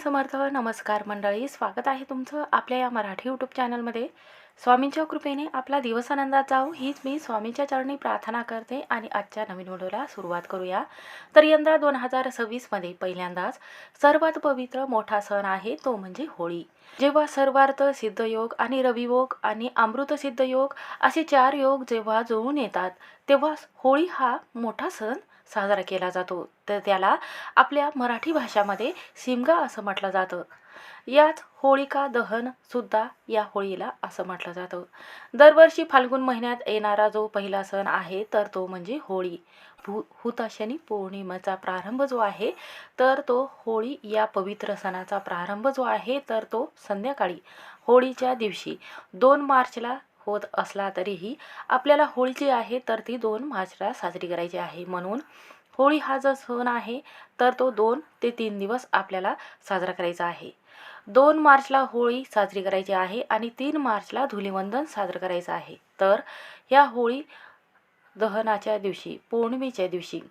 समर्थ. नमस्कार मंडळी, स्वागत आहे तुमचं आपल्या या मराठी यूट्यूब चॅनलमध्ये. स्वामींच्या कृपेने आपला दिवस आनंदात जाऊ हीच मी स्वामींच्या चरणी प्रार्थना करते आणि आजच्या नवीन व्हिडिओला सुरुवात करूया. तर यंदा 2026 पहिल्यांदाच सर्वात पवित्र मोठा सण आहे तो म्हणजे होळी. जेव्हा सर्वार्थ सिद्धयोग आणि रवियोग आणि अमृत सिद्धयोग असे 4 योग जेव्हा जुळून येतात तेव्हा होळी हा मोठा सण साजरा केला जातो. तर त्याला आपल्या मराठी भाषामध्ये शिमगा असं म्हटलं जातं. याच होळिका दहन सुद्धा या होळीला असं म्हटलं जातं. दरवर्षी फाल्गुन महिन्यात येणारा जो पहिला सण आहे तर तो म्हणजे होळी. हुताशनी पौर्णिमेचा प्रारंभ जो आहे तर तो होळी या पवित्र सणाचा प्रारंभ जो आहे तर तो संध्याकाळी होळीच्या दिवशी 2 मार्चला होत असला तरीही आपल्याला होळी जी आहे तर ती 2 मार्चला साजरी करायची आहे. म्हणून होळी हा जो सण आहे तर तो 2 ते 3 दिवस आपल्याला साजरा करायचा आहे. 2 मार्चला होळी साजरी करायची आहे आणि 3 मार्चला धुलीवंदन साजरं करायचं आहे. तर ह्या होळी दहनाच्या दिवशी पौर्णिमेच्या दिवशी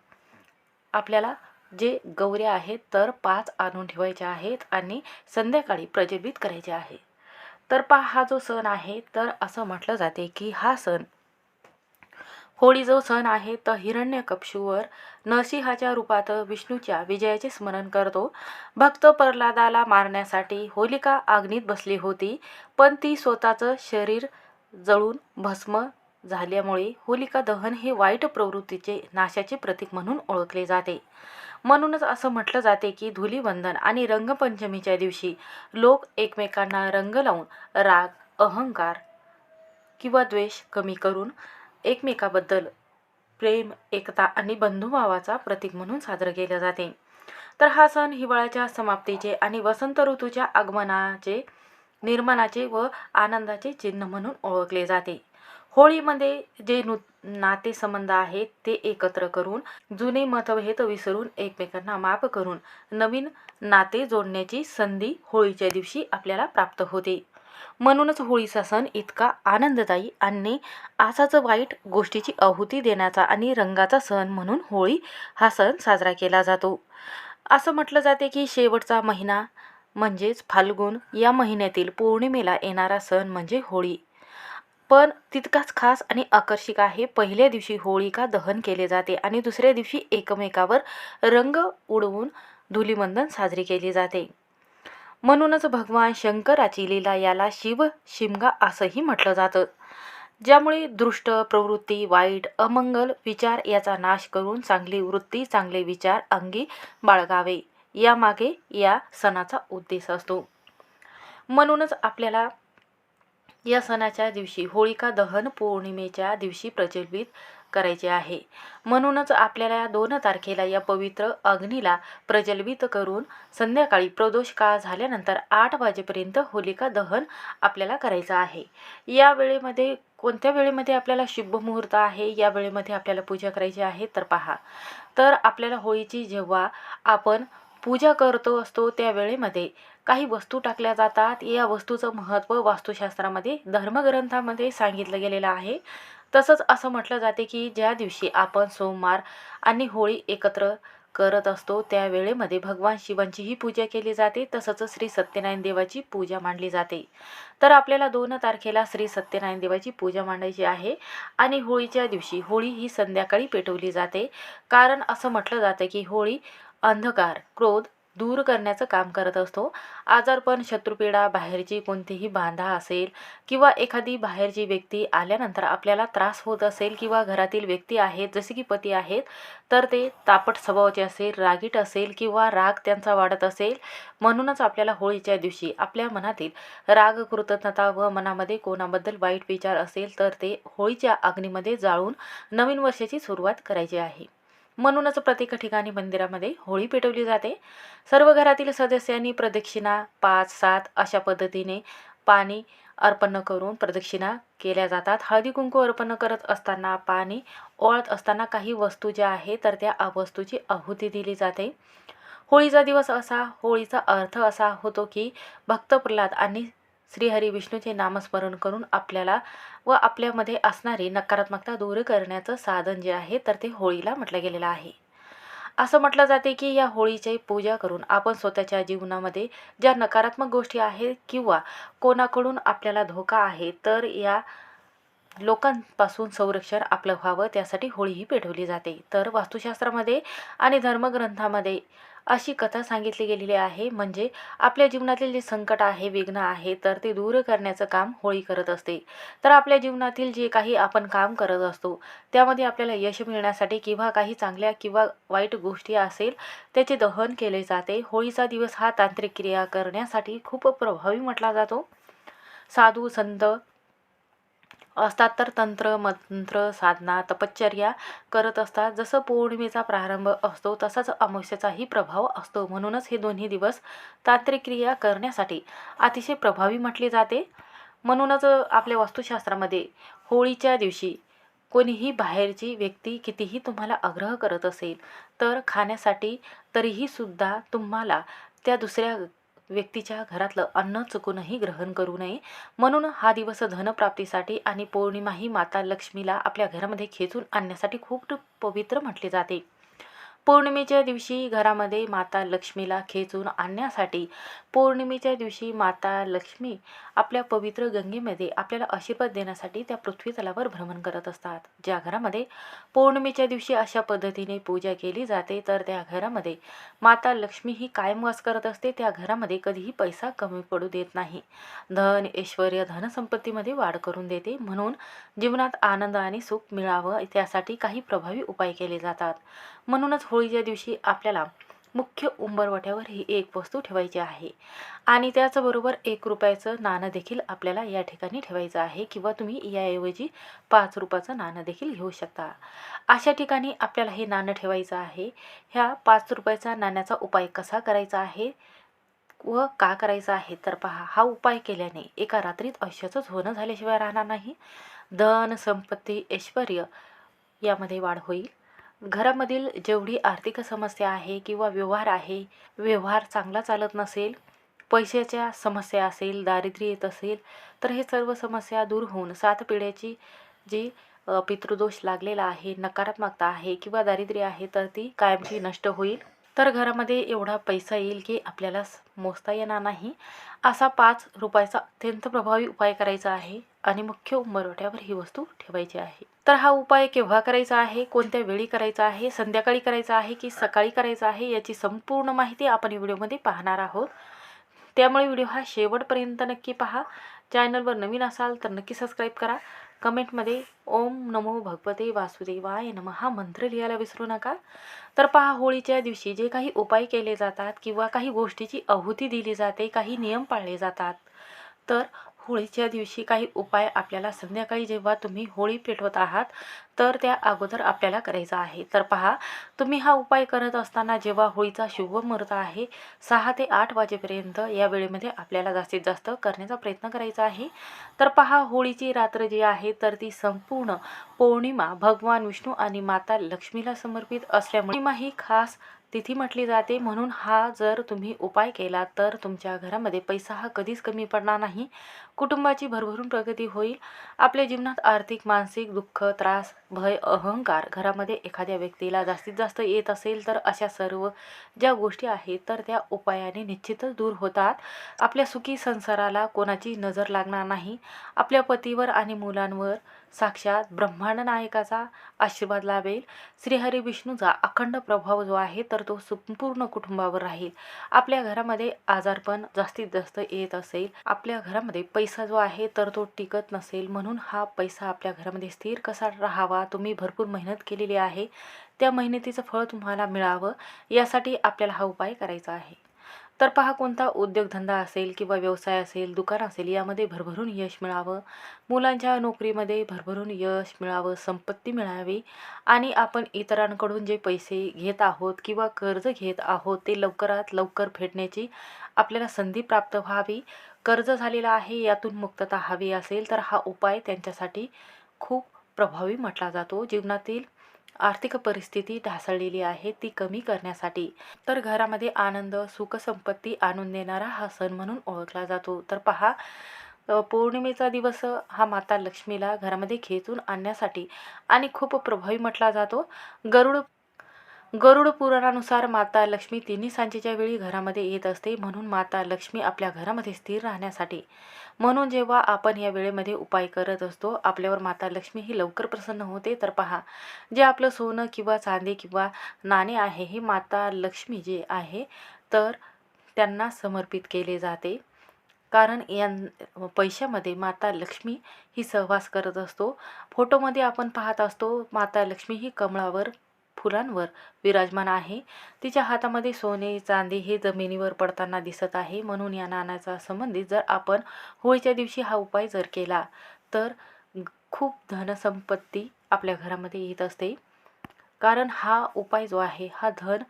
आपल्याला जे गौऱ्या आहेत तर 5 आणून ठेवायच्या आहेत आणि संध्याकाळी प्रज्वलित करायचे आहे. तर हा जो सण आहे तर असं म्हटलं जाते की हा सण होळी जो सण आहे तर हिरण्यकश्यपूवर नरसिंहाच्या रूपात विष्णूच्या विजयाचे स्मरण करतो. भक्त प्रल्हादाला मारण्यासाठी होलिका अग्नीत बसली होती, पण ती स्वतःचं शरीर जळून भस्म झाल्यामुळे होलिका दहन हे वाईट प्रवृत्तीचे नाशाचे प्रतीक म्हणून ओळखले जाते. म्हणूनच असं म्हटलं जाते की धुलीवंदन आणि रंगपंचमीच्या दिवशी लोक एकमेकांना रंग लावून राग, अहंकार किंवा द्वेष कमी करून एकमेकाबद्दल प्रेम, एकता आणि बंधुभावाचा प्रतीक म्हणून साजरं केले जाते. तर हा सण हिवाळ्याच्या समाप्तीचे आणि वसंत ऋतूच्या आगमनाचे, निर्माणाचे व आनंदाचे चिन्ह म्हणून ओळखले जाते. होळीमध्ये जे नातेसंबंध आहेत ते एकत्र करून जुने मतभेद विसरून एकमेकांना माफ करून नवीन नाते जोडण्याची संधी होळीच्या दिवशी आपल्याला प्राप्त होते. म्हणूनच होळीचा सण इतका आनंददायी आणि असाच वाईट गोष्टीची आहुती देण्याचा आणि रंगाचा सण म्हणून होळी हा सण साजरा केला जातो. असं म्हटलं जाते की शेवटचा महिना म्हणजेच फाल्गुन या महिन्यातील पौर्णिमेला येणारा सण म्हणजे होळी. पण तितकाच खास आणि आकर्षक आहे. पहिल्या दिवशी होळिका दहन केले जाते आणि दुसऱ्या दिवशी एकमेकावर रंग उडवून धुलीवंदन साजरी केली जाते. म्हणूनच भगवान शंकराची लीला याला शिव शिमगा असंही म्हटलं जातं, ज्यामुळे दुष्ट प्रवृत्ती, वाईट अमंगल विचार याचा नाश करून चांगली वृत्ती, चांगले विचार अंगी बाळगावे यामागे या सणाचा उद्देश असतो. म्हणूनच आपल्याला या सणाच्या दिवशी होळिका दहन पौर्णिमेच्या दिवशी प्रज्वलित करायचे आहे. म्हणूनच आपल्याला 2 तारखेला या पवित्र अग्नीला प्रज्वलित करून संध्याकाळी प्रदोष काळ झाल्यानंतर 8 वाजेपर्यंत होलिका दहन आपल्याला करायचं आहे. या वेळेमध्ये कोणत्या वेळेमध्ये आपल्याला शुभ मुहूर्त आहे, या वेळेमध्ये आपल्याला पूजा करायची आहे तर पहा. तर आपल्याला होळीची जेव्हा आपण पूजा करतो असतो त्या वेळेमध्ये काही वस्तू टाकल्या जातात. या वस्तूचं महत्त्व वास्तुशास्त्रामध्ये धर्मग्रंथामध्ये सांगितलं गेलेलं आहे. तसंच असं म्हटलं जाते की ज्या दिवशी आपण सोमवार आणि होळी एकत्र करत असतो त्या वेळेमध्ये भगवान शिवांचीही पूजा केली जाते, तसंच श्री सत्यनारायण देवाची पूजा मांडली जाते. तर आपल्याला 2 तारखेला श्री सत्यनारायण देवाची पूजा मांडायची आहे आणि होळीच्या दिवशी होळी ही संध्याकाळी पेटवली जाते. कारण असं म्हटलं जातं की होळी अंधकार, क्रोध दूर करण्याचं काम करत असतो. आजारपण, शत्रुपीडा, बाहेरची कोणतीही बाधा असेल किंवा एखादी बाहेरची व्यक्ती आल्यानंतर आपल्याला त्रास होत असेल किंवा घरातील व्यक्ती आहेत जसे की पती आहेत तर ते तापट स्वभावाचे असेल, रागीट असेल किंवा राग त्यांचा वाढत असेल, म्हणूनच आपल्याला होळीच्या दिवशी आपल्या मनातील राग, कृतज्ञता व मनामध्ये कोणाबद्दल वाईट विचार असेल तर ते होळीच्या अग्नीमध्ये जाळून नवीन वर्षाची सुरुवात करायची आहे. म्हणूनच प्रत्येक ठिकाणी मंदिरामध्ये होळी पेटवली जाते. सर्व घरातील सदस्यांनी प्रदक्षिणा 5-7 अशा पद्धतीने पाणी अर्पण करून प्रदक्षिणा केल्या जातात. हळदी कुंकू अर्पण करत असताना, पाणी ओवाळत असताना काही वस्तू ज्या आहेत तर त्या वस्तूची आहुती दिली जाते. होळीचा दिवस होळीचा अर्थ असा होतो की भक्त प्रल्हाद आणि श्रीहरी विष्णूचे नामस्मरण करून आपल्याला व आपल्यामध्ये असणारी नकारात्मकता दूर करण्याचं साधन जे आहे तर ते होळीला म्हटलं गेलेलं आहे. असं म्हटलं जाते की या होळीची पूजा करून आपण स्वतःच्या जीवनामध्ये ज्या नकारात्मक गोष्टी आहेत किंवा कोणाकडून आपल्याला धोका आहे तर या लोकांपासून संरक्षण आपलं व्हावं त्यासाठी होळी ही पेटवली जाते. तर वास्तुशास्त्रामध्ये आणि धर्मग्रंथामध्ये अशी कथा सांगितली गेलेली आहे, म्हणजे आपल्या जीवनातील जे संकट आहे, विघ्न आहे, तर ते दूर करण्याचं काम होळी करत असते. तर आपल्या जीवनातील जे काही आपण काम करत असतो त्यामध्ये आपल्याला यश मिळण्यासाठी किंवा काही चांगल्या किंवा वाईट गोष्टी असेल त्याचे दहन केले जाते. होळीचा दिवस हा तांत्रिक क्रिया करण्यासाठी खूप प्रभावी म्हटला जातो. साधू संत असतात तर तंत्र मंत्र साधना तपश्चर्या करत असतात. जसं पौर्णिमेचा प्रारंभ असतो तसाच अमावस्येचाही प्रभाव असतो. म्हणूनच हे दोन्ही दिवस तांत्रिक क्रिया करण्यासाठी अतिशय प्रभावी म्हटले जाते. म्हणूनच आपल्या वास्तुशास्त्रामध्ये होळीच्या दिवशी कोणीही बाहेरची व्यक्ती कितीही तुम्हाला आग्रह करत असेल तर खाण्यासाठी, तरीही सुद्धा तुम्हाला त्या दुसऱ्या व्यक्तीच्या घरातलं अन्न चुकूनही ग्रहण करू नये. म्हणून हा दिवस धनप्राप्तीसाठी आणि पौर्णिमा ही माता लक्ष्मीला आपल्या घरामध्ये खेचून आणण्यासाठी खूप पवित्र म्हटले जाते. पौर्णिमेच्या दिवशी घरामध्ये माता लक्ष्मीला खेचून आणण्यासाठी पौर्णिमेच्या दिवशी माता लक्ष्मी आपल्या पवित्र गंगेमध्ये आपल्याला आशीर्वाद देण्यासाठी त्या पृथ्वी तलावर भ्रमण करत असतात. ज्या घरामध्ये पौर्णिमेच्या दिवशी अशा पद्धतीने पूजा केली जाते तर त्या घरामध्ये माता लक्ष्मी ही कायम वास करत असते. त्या घरामध्ये कधीही पैसा कमी पडू देत नाही. धन ऐश्वर्य धनसंपत्तीमध्ये वाढ करून देते. म्हणून जीवनात आनंद आणि सुख मिळावं त्यासाठी काही प्रभावी उपाय केले जातात. म्हणूनच होळीच्या दिवशी आपल्याला मुख्य उंबरवट्यावर ही एक वस्तू ठेवायची आहे आणि त्याचबरोबर 1 रुपयाचं नाणं देखील आपल्याला या ठिकाणी ठेवायचं आहे किंवा तुम्ही याऐवजी 5 रुपयाचं नाणं देखील घेऊ शकता. अशा ठिकाणी आपल्याला हे नाणं ठेवायचं आहे. ह्या 5 रुपयाचा नाण्याचा उपाय कसा करायचा आहे व का करायचा आहे तर पहा, हा उपाय केल्याने एका रात्रीत आयुष्याचं होणं झाल्याशिवाय राहणार नाही. धन संपत्ती ऐश्वर्य यामध्ये वाढ होईल. घरामधील जेवढी आर्थिक समस्या आहे किंवा व्यवहार आहे, व्यवहार चांगला चालत नसेल, पैशाच्या समस्या असेल, दारिद्र्य येत असेल तर हे सर्व समस्या दूर होऊन 7 पिढ्याची जी पितृदोष लागलेला आहे, नकारात्मकता आहे किंवा दारिद्र्य आहे तर ती कायमची नष्ट होईल. तर घरामध्ये एवढा पैसा येईल की आपल्याला मोजता येणार नाही. असा 5 रुपयाचा अत्यंत प्रभावी उपाय करायचा आहे आणि मुख्य उंबरवट्यावर ही वस्तू ठेवायची आहे. तर हा उपाय केव्हा करायचा आहे, कोणत्या वेळी करायचा आहे, संध्याकाळी करायचा आहे की सकाळी करायचा आहे याची संपूर्ण माहिती आपण व्हिडिओमध्ये पाहणार आहोत. त्यामुळे व्हिडिओ हा शेवटपर्यंत नक्की पहा. चॅनलवर नवीन असाल तर नक्की सबस्क्राईब करा. कमेंटमध्ये ओम नमो भगवते वासुदेवाय नमः हा मंत्र लिहायला विसरू नका. तर पहा, होळीच्या दिवशी जे काही उपाय केले जातात किंवा काही गोष्टीची आहुती दिली जाते, काही नियम पाळले जातात. तर होळीच्या दिवशी काही उपाय आपल्याला संध्याकाळी जेव्हा तुम्ही होळी पेटवत आहात तर त्या अगोदर आपल्याला करायचा आहे. तर पहा, तुम्ही हा उपाय करत असताना जेव्हा होळीचा शुभ मुहूर्त आहे 6 ते 8 वाजेपर्यंत या वेळेमध्ये आपल्याला जास्तीत जास्त करण्याचा प्रयत्न करायचा आहे. तर पहा, होळीची रात्र जी आहे तर ती संपूर्ण पौर्णिमा भगवान विष्णू आणि माता लक्ष्मीला समर्पित असल्यामुळे पौर्णिमा ही खास तिथी म्हटली जाते. म्हणून हा जर तुम्ही उपाय केला तर तुमच्या घरामध्ये पैसा हा कधीच कमी पडणार नाही. कुटुंबाची भरभरून प्रगती होईल. आपल्या जीवनात आर्थिक मानसिक दुःख त्रास भय अहंकार घरामध्ये एखाद्या व्यक्तीला जास्तीत जास्त येत असेल तर अशा सर्व ज्या गोष्टी आहेत तर त्या उपायाने निश्चितच दूर होतात. आपल्या सुखी संसाराला कोणाची नजर लागणार नाही. आपल्या पतीवर आणि मुलांवर साक्षात ब्रह्मांड नायकाचा आशीर्वाद लाभेल. श्रीहरी विष्णूचा अखंड प्रभाव जो आहे तर तो संपूर्ण कुटुंबावर राहील. आपल्या घरामध्ये आजारपण जास्तीत जास्त येत असेल, आपल्या घरामध्ये पैसा जो आहे तर तो टिकत नसेल, म्हणून हा पैसा आपल्या घरामध्ये स्थिर कसा राहावा, तुम्ही भरपूर मेहनत केलेली आहे त्या मेहनतीचं फळ तुम्हाला मिळावं यासाठी आपल्याला हा उपाय करायचा आहे. तर पहा, कोणता उद्योगधंदा असेल किंवा व्यवसाय असेल, दुकान असेल यामध्ये भरभरून यश मिळावं, मुलांच्या नोकरीमध्ये भरभरून यश मिळावं, संपत्ती मिळावी आणि आपण इतरांकडून जे पैसे घेत आहोत किंवा कर्ज घेत आहोत ते लवकरात लवकर फेडण्याची आपल्याला संधी प्राप्त व्हावी. कर्ज झालेला आहे यातून मुक्तता हवी असेल तर हा उपाय त्यांच्यासाठी खूप प्रभावी म्हटला जातो. जीवनातील आर्थिक परिस्थिती ढासळलेली आहे ती कमी करण्यासाठी. तर घरामध्ये आनंद सुख संपत्ती आणून देणारा हा सण म्हणून ओळखला जातो. तर पहा, पौर्णिमेचा दिवस हा माता लक्ष्मीला घरामध्ये खेचून आणण्यासाठी आणि खूप प्रभावी म्हटला जातो. गरुड गरुड पुराणानुसार माता लक्ष्मी तिन्ही सांजेच्या वेळी घरामध्ये येत असते, म्हणून माता लक्ष्मी आपल्या घरामध्ये स्थिर राहण्यासाठी म्हणून जेव्हा आपण या वेळेमध्ये उपाय करत असतो आपल्यावर माता लक्ष्मी ही लवकर प्रसन्न होते. तर पहा, जे आपलं सोनं किंवा चांदी किंवा नाणे आहे हे माता लक्ष्मी जे आहे तर त्यांना समर्पित केले जाते, कारण पैशामध्ये माता लक्ष्मी ही सहवास करत असतो. फोटोमध्ये आपण पाहत असतो माता लक्ष्मी ही कमळावर फुलांवर विराजमान आहे. तिच्या हातामध्ये सोने चांदी हे जमिनीवर पडताना दिसत आहे. म्हणून या नाण्याचा संबंधित जर आपण होळीच्या दिवशी हा उपाय जर केला तर खूप धनसंपत्ती आपल्या घरामध्ये येत असते. कारण हा उपाय जो आहे हा धन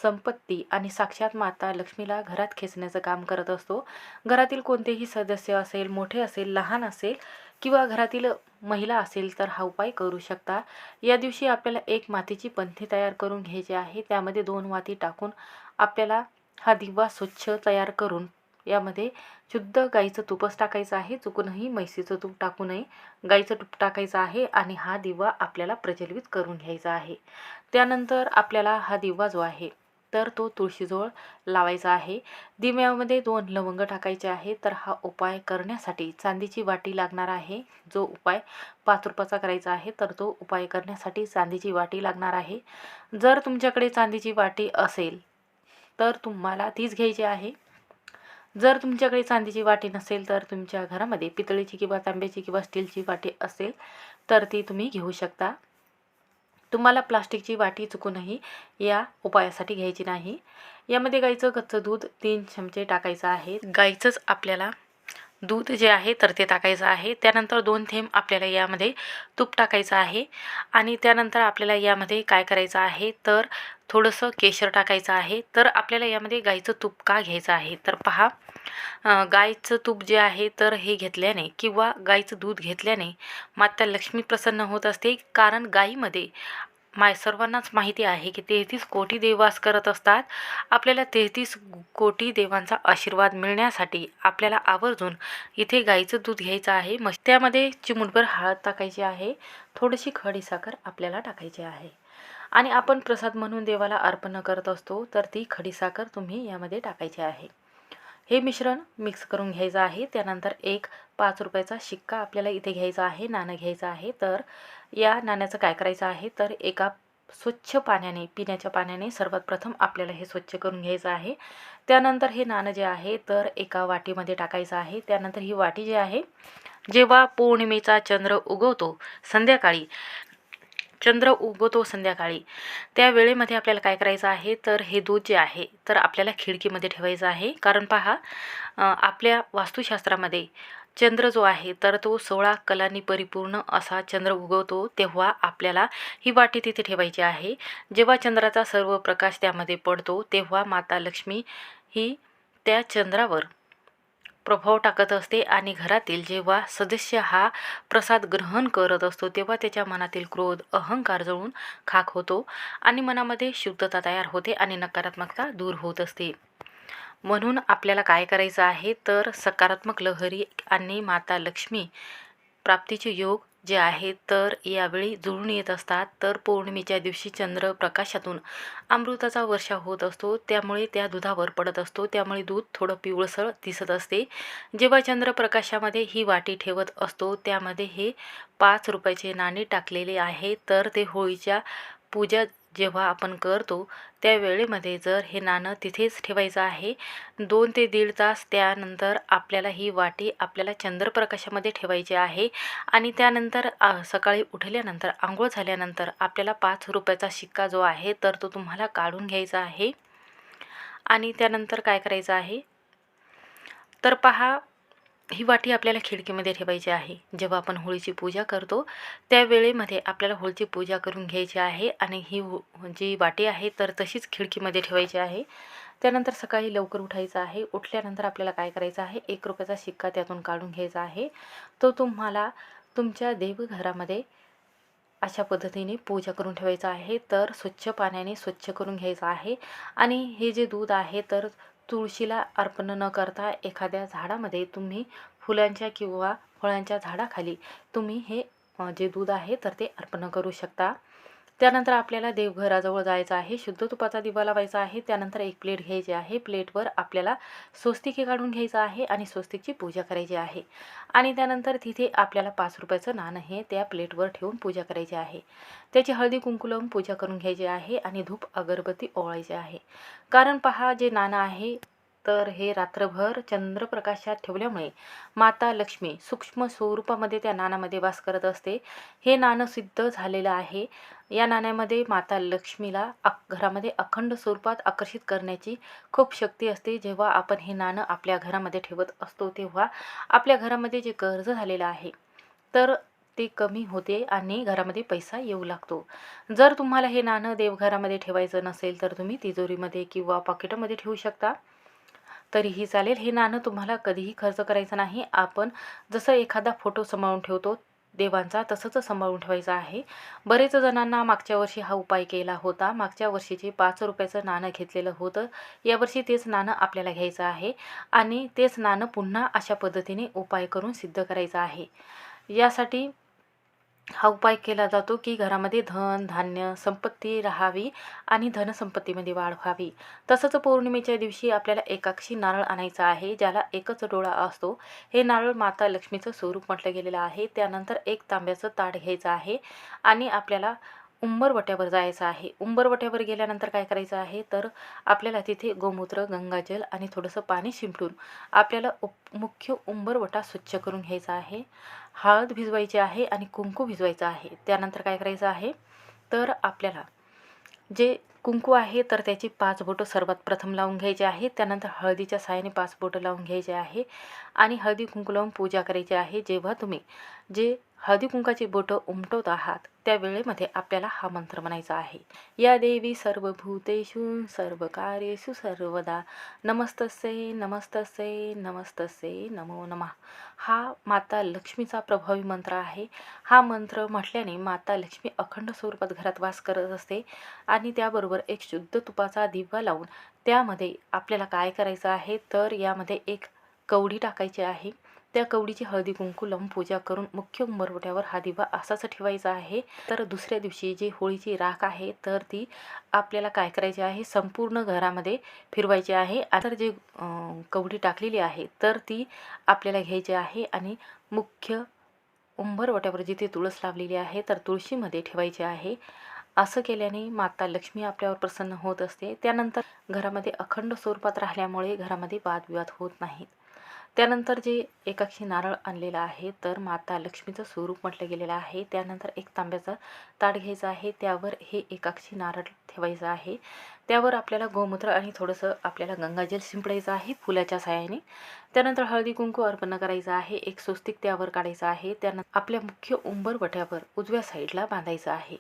संपत्ती आणि साक्षात माता लक्ष्मीला घरात खेचण्याचं काम करत असतो. घरातील कोणतेही सदस्य असेल, मोठे असेल, लहान असेल किंवा घरातील महिला असेल तर हा उपाय करू शकता. या दिवशी आपल्याला एक मातीची पंथी तयार करून घ्यायची आहे. त्यामध्ये 2 वाती टाकून आपल्याला हा दिवा स्वच्छ तयार करून यामध्ये शुद्ध गाईचं तुपच टाकायचं आहे. चुकूनही म्हैसीचं तूप टाकू नये. गाईचं तूप टाकायचं आहे आणि हा दिवा आपल्याला प्रज्वलित करून घ्यायचा आहे. त्यानंतर आपल्याला हा दिवा जो आहे तर तो तुळशीजवळ लावायचा आहे. दिव्यामध्ये 2 लवंग टाकायचे आहे. तर हा उपाय करण्यासाठी चांदीची वाटी लागणार आहे. जो उपाय 5 रुपयाचा करायचा आहे तर तो उपाय करण्यासाठी चांदीची वाटी लागणार आहे. जर तुमच्याकडे चांदीची वाटी असेल तर तुम्हाला तीच घ्यायची आहे. जर तुमच्याकडे चांदीची वाटी नसेल तर तुमच्या घरामध्ये पितळेची किंवा तांब्याची किंवा स्टीलची वाटी असेल तर ती तुम्ही घेऊ शकता. तुम्हाला प्लास्टिकची वाटी चुकूनही या उपायासाठी घ्यायची नाही. यामध्ये गाईचं कच्चं दूध 3 चमचे टाकायचं आहे. गाईचंच आपल्याला दूध जे आहे तर ते टाकायचं आहे. त्यानंतर 2 थेंब आपल्याला यामध्ये तूप टाकायचं आहे आणि त्यानंतर आपल्याला यामध्ये काय करायचं आहे तर थोडंसं केशर टाकायचं आहे. तर आपल्याला यामध्ये गाईचं तूप का घ्यायचं आहे तर पहा, गाईचं तूप जे आहे तर हे घेतल्याने किंवा गाईचं दूध घेतल्याने माता लक्ष्मी प्रसन्न होत असते. कारण गाईमध्ये सर्वांनाच माहिती आहे की 33 कोटी देव वास करत असतात. आपल्याला 33 कोटी देवांचा आशीर्वाद मिळण्यासाठी आपल्याला आवर्जून इथे गाईचं दूध घ्यायचं आहे. त्यामध्ये चिमूटभर हळद टाकायची आहे. थोडीशी खडीसाखर आपल्याला टाकायची आहे आणि आपण प्रसाद म्हणून देवाला अर्पण करत असतो तर ती खडीसाखर तुम्ही यामध्ये टाकायची आहे. हे मिश्रण मिक्स करून घ्यायचं आहे. त्यानंतर एक 5 रुपयाचा शिक्का आपल्याला इथे घ्यायचा आहे, नाणं घ्यायचं आहे. तर या नाण्याचं काय करायचं आहे तर एका स्वच्छ पाण्याने, पिण्याच्या पाण्याने सर्वात प्रथम आपल्याला हे स्वच्छ करून घ्यायचं आहे. त्यानंतर हे नाणं जे आहे तर एका वाटीमध्ये टाकायचं आहे. त्यानंतर ही वाटी जी आहे, जेव्हा पौर्णिमेचा चंद्र उगवतो संध्याकाळी, संध्याकाळी त्या वेळेमध्ये आपल्याला काय करायचं आहे तर हे दूध जे आहे तर आपल्याला खिडकीमध्ये ठेवायचं आहे. कारण पहा, आपल्या वास्तुशास्त्रामध्ये चंद्र जो आहे तर तो 16 कलांनी परिपूर्ण असा चंद्र उगवतो, तेव्हा आपल्याला ही वाटी तिथे ठेवायची आहे. जेव्हा चंद्राचा सर्व प्रकाश त्यामध्ये पडतो तेव्हा माता लक्ष्मी ही त्या चंद्रावर प्रभाव टाकत असते आणि घरातील जेव्हा सदस्य हा प्रसाद ग्रहण करत असतो तेव्हा त्याच्या मनातील क्रोध, अहंकार जळून खाक होतो आणि मनामध्ये शुद्धता तयार होते आणि नकारात्मकता दूर होत असते. म्हणून आपल्याला काय करायचं आहे तर सकारात्मक लहरी आणि माता लक्ष्मी प्राप्तीचे योग जे आहे तर यावेळी जुळून येत असतात. तर पौर्णिमेच्या दिवशी चंद्र प्रकाशातून अमृताचा वर्षा होत असतो, त्यामुळे त्या दुधावर पडत असतो, त्यामुळे दूध थोडं पिवळसर दिसत असते. जेव्हा चंद्रप्रकाशामध्ये ही वाटी ठेवत असतो त्यामध्ये हे 5 रुपयाचे नाणे टाकलेले आहे. तर ते होळीच्या पूजा जेव्हा आपण करतो त्या वेळेमध्ये जर हे नाणं तिथेच ठेवायचं आहे 2 ते 1.5 तास. त्यानंतर आपल्याला ही वाटी आपल्याला चंद्रप्रकाशामध्ये ठेवायची आहे आणि त्यानंतर सकाळी उठल्यानंतर आंघोळ झाल्यानंतर आपल्याला 5 रुपयाचा शिक्का जो आहे तर तो तुम्हाला काढून घ्यायचा आहे आणि त्यानंतर काय करायचं आहे तर पहा, ही वाटी आपल्याला खिडकीमध्ये ठेवायची आहे. जेव्हा आपण होळीची पूजा करतो त्या वेळेमध्ये आपल्याला होळीची पूजा करून घ्यायची आहे आणि ही जी वाटी आहे तर तशीच खिडकीमध्ये ठेवायची आहे. त्यानंतर सकाळी लवकर उठायचं आहे. उठल्यानंतर आपल्याला काय करायचं आहे, 1 रुपयाचा शिक्का त्यातून काढून घ्यायचा आहे. तो तुम्हाला तुमच्या देवघरामध्ये अशा पद्धतीने पूजा करून ठेवायचा आहे. तर स्वच्छ पाण्याने स्वच्छ करून घ्यायचं आहे आणि हे जे दूध आहे तर तुळशीला अर्पण न करता एखाद्या झाडामध्ये तुम्ही फुलांच्या किंवा फळांच्या झाडाखाली तुम्ही हे जे दूध आहे तर ते अर्पण करू शकता. त्यानंतर आपल्याला देवघराजवळ जायचं आहे, शुद्ध तुपाचा दिवा लावायचा आहे. त्यानंतर एक प्लेट घ्यायची आहे, प्लेटवर आपल्याला स्वस्तिक हे काढून घ्यायचं आहे आणि स्वस्तिकची पूजा करायची आहे. आणि त्यानंतर तिथे आपल्याला 5 रुपयाचं नाणं हे त्या प्लेटवर ठेवून पूजा करायची आहे. त्याची हळदी कुंकू लावून पूजा करून घ्यायची आहे आणि धूप अगरबत्ती ओवाळायची आहे. कारण पहा, जे नाणं आहे तर हे रात्रभर चंद्रप्रकाशात ठेवल्यामुळे माता लक्ष्मी सूक्ष्म स्वरूपामध्ये त्या नाण्यामध्ये वास करत असते. हे नाणं सिद्ध झालेलं आहे. या नाण्यामध्ये माता लक्ष्मीला घरामध्ये अखंड स्वरूपात आकर्षित करण्याची खूप शक्ती असते. जेव्हा आपण हे नाणं आपल्या घरामध्ये ठेवत असतो तेव्हा आपल्या घरामध्ये जे कर्ज झालेलं आहे तर ते कमी होते आणि घरामध्ये पैसा येऊ लागतो. जर तुम्हाला हे नाणं देवघरामध्ये ठेवायचं नसेल तर तुम्ही तिजोरीमध्ये किंवा पॉकेटमध्ये ठेवू शकता, तरीही चालेल. हे नाणं तुम्हाला कधीही खर्च करायचं नाही. आपण जसं एखादा फोटो सांभाळून ठेवतो देवांचा, तसंच सांभाळून ठेवायचं आहे. बरेच जणांना मागच्या वर्षी हा उपाय केला होता. मागच्या वर्षीचे 5 रुपयाचं नाणं घेतलेलं होतं. यावर्षी तेच नाणं आपल्याला घ्यायचं आहे आणि तेच नाणं पुन्हा अशा पद्धतीने उपाय करून सिद्ध करायचं आहे. यासाठी हा उपाय केला जातो की घरामध्ये धन धान्य संपत्ती राहावी आणि धनसंपत्तीमध्ये वाढ व्हावी. तसंच पौर्णिमेच्या दिवशी आपल्याला एकाक्षी नारळ आणायचा आहे, ज्याला एकच डोळा असतो. हे नारळ माता लक्ष्मीचं स्वरूप म्हटलं गेलेलं आहे. त्यानंतर एक तांब्याचं ताट घ्यायचं आहे आणि आपल्याला उंबरवट्यावर जायचं आहे. उंबरवट्यावर गेल्यानंतर काय करायचं आहे तर आपल्याला तिथे गोमूत्र, गंगाजल आणि थोडंसं पाणी शिंपडून आपल्याला मुख्य उंबरवटा स्वच्छ करून घ्यायचा आहे. हळद भिजवायची आहे आणि कुंकू भिजवायचं आहे. त्यानंतर काय करायचं आहे तर आपल्याला जे कुंकू आहे तर त्याची 5 बोटं सर्वात प्रथम लावून घ्यायचे आहे. त्यानंतर हळदीच्या साहाय्याने 5 बोटं लावून घ्यायचे आहे आणि हळदी कुंकू लावून पूजा करायची आहे. जेव्हा तुम्ही जे हळदी कुंकाची बोटं उमटवत आहात त्या वेळेमध्ये आपल्याला हा मंत्र म्हणायचा आहे. या देवी सर्वभूतेषु सर्वकार्येषु सर्वदा नमस्तस्यै नमस्तस्यै नमस्तस्यै नमो नमः. हा माता लक्ष्मीचा प्रभावी मंत्र आहे. हा मंत्र म्हटल्याने माता लक्ष्मी अखंड स्वरूपात घरात वास करत असते आणि त्याबरोबर एक शुद्ध तुपाचा दिवा लावून त्यामध्ये आपल्याला काय करायचं आहे तर यामध्ये एक कवडी टाकायची आहे. त्या कवडीची हळदी कुंकू लावून पूजा करून मुख्य उंबरवट्यावर हा दिवा असाच ठेवायचा आहे. तर दुसऱ्या दिवशी जी होळीची राख आहे तर ती आपल्याला काय करायची आहे संपूर्ण घरामध्ये फिरवायची आहे. आता जे कवडी टाकलेली आहे तर ती आपल्याला घ्यायची आहे आणि मुख्य उंबरवट्यावर जिथे तुळस लावलेली आहे तर तुळशीमध्ये ठेवायची आहे. असं केल्याने माता लक्ष्मी आपल्यावर प्रसन्न होत असते. त्यानंतर घरामध्ये अखंड स्वरूपात राहिल्यामुळे घरामध्ये वादविवाद होत नाहीत. त्यानंतर जे एकाक्षी नारळ आणलेलं आहे तर माता लक्ष्मीचं स्वरूप म्हटलं गेलेलं आहे. त्यानंतर एक तांब्याचं ताट घ्यायचं आहे, त्यावर हे एकाक्षी नारळ ठेवायचं आहे. त्यावर आपल्याला गोमूत्र आणि थोडंसं आपल्याला गंगाजल शिंपडायचं आहे फुलाच्या साहाय्याने. त्यानंतर हळदी कुंकू अर्पण करायचं आहे. एक स्वस्तिक त्यावर काढायचं आहे. त्यानंतर आपल्या मुख्य उंबरवट्यावर उजव्या साईडला बांधायचं आहे.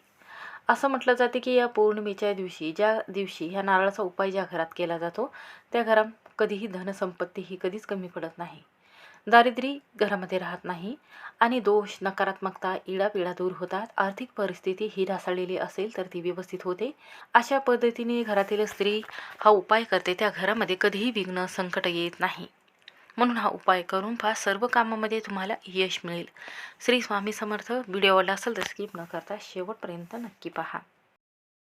असं म्हटलं जाते की या पौर्णिमेच्या दिवशी ज्या दिवशी ह्या नारळाचा उपाय ज्या घरात केला जातो त्या घरात कधीही धनसंपत्ती ही कधीच कमी पडत नाही, दारिद्र्य घरामध्ये राहत नाही आणि दोष नकारात्मकता इडापिडा दूर होतात. आर्थिक परिस्थिती ही ढासळलेली असेल तर ती व्यवस्थित होते. अशा पद्धतीने घरातील स्त्री हा उपाय करते त्या घरामध्ये कधीही विघ्न संकट येत नाही. म्हणून हा उपाय करून पहा, सर्व कामामध्ये तुम्हाला यश मिळेल. श्री स्वामी समर्थ. व्हिडिओ आवडला असेल तर स्किप न करता शेवटपर्यंत नक्की पहा.